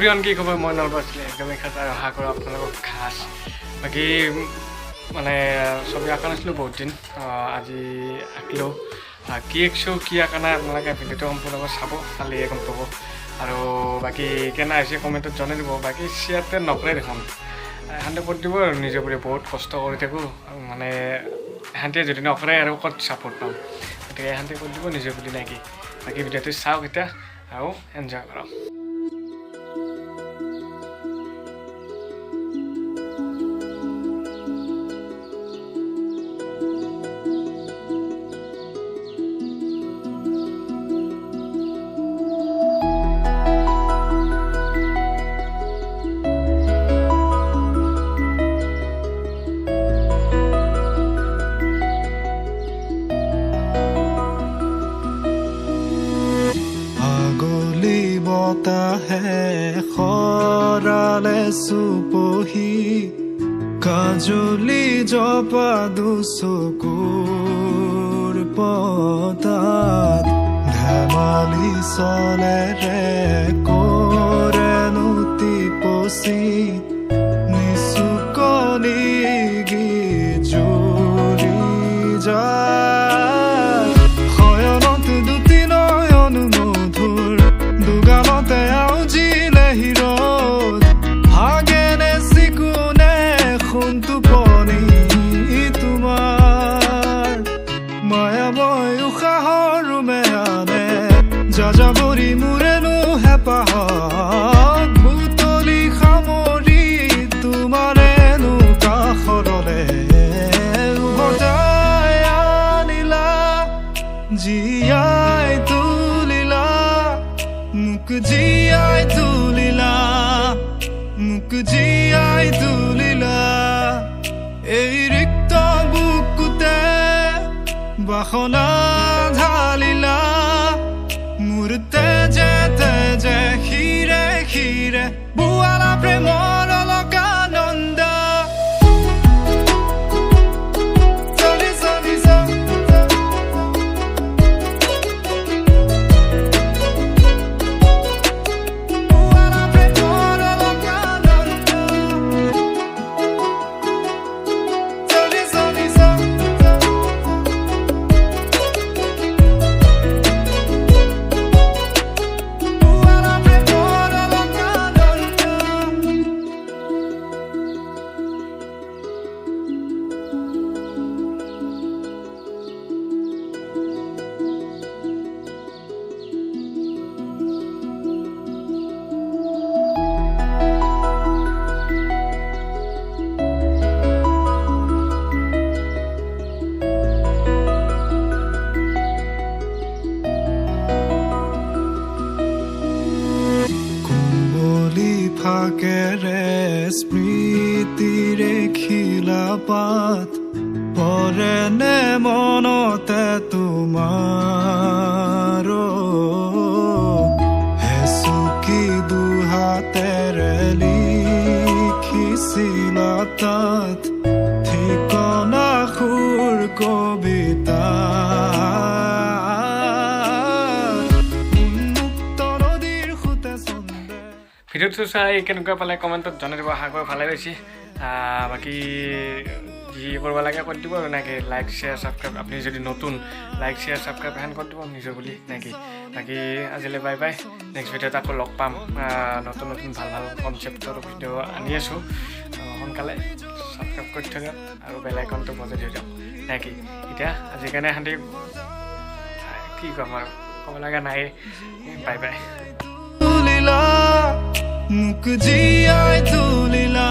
everyone কি খবৰ মই নলব আছিলে একদমেই খাছ আৰু আশা কৰোঁ আপোনালোকক খাছ বাকী মানে ছবি আঁকা নাছিলোঁ বহুত দিন আজি আঁকিলোঁ কি একছোঁ কি আঁকা নাই আপোনালোকে ভিডিঅ'টো সম্পূৰ্ণকৈ চাব চালেহে গম পাব আৰু বাকী কেনে আহিছে কমেণ্টত জনাই দিব বাকী শ্বেয়াৰতে নকৰে দেখোন এহাঁতে কৰি দিব আৰু নিজে বুলি বহুত কষ্ট কৰি থাকোঁ মানে এহাঁতে যদি নকৰে আৰু ক'ত ছাপোৰ্ট পাম গতিকে এহাঁতে কৰি দিব নিজে বুলি নাকি বাকী ভিডিঅ'টো চাওক এতিয়া আৰু এনজয় কৰক है खराले सुपही काजुली जपा दुसुकुर पतात धमाली सले रे कोरे नुति पोसी निसुकनी गि जुरी जा যাযাবৰী মোৰেনো হেঁপাহত ভুতলি সামৰি তোমাৰেনো কাষৰলে উভতাই আনিলা জীয়াই তুলিলা মোক জীয়াই তুলিলা মোক জীয়াই তুলিলা এই ৰিক্ত বুকুতে বাসনা ঢালিলা মোৰ তেজে তেজে খিৰে খিৰে বুৱালা প্ৰেমৰ অলকানন্দ ফাকেৰে স্মৃতিৰে খিলা পাত পৰেনে মনতে তোমাৰ হেচুকি দুহাতেৰে লিখিছিলা তাত ঠিকনা সুৰ কবিতা ভিডিঅ'টো চাই কেনেকুৱা পালে কমেণ্টত জনাই দিব আশা কৰি ভালে পাইছে বাকী যি কৰিব লাগে কৰি দিব আৰু নাকি লাইক শ্বেয়াৰ ছাবস্ক্ৰাইব আপুনি যদি নতুন লাইক শ্বেয়াৰ ছাবস্ক্ৰাইব এখন কৰি দিব নিজৰ বুলি নাকি বাকী আজিলৈ বাই বাই নেক্সট ভিডিঅ'ত আকৌ লগ পাম নতুন নতুন ভাল ভাল কনচেপ্টৰ ভিডিঅ' আনি আছোঁ সোনকালে ছাবস্ক্ৰাইব কৰি থৈ যাওক আৰু বেল আইকনটো বজাই থৈ যাওক নাকি এতিয়া আজিৰ কাৰণে শান্তি কি ক'ম আৰু ক'ব লগা নাই বাই বাই মোক জীয়াই তুলিলা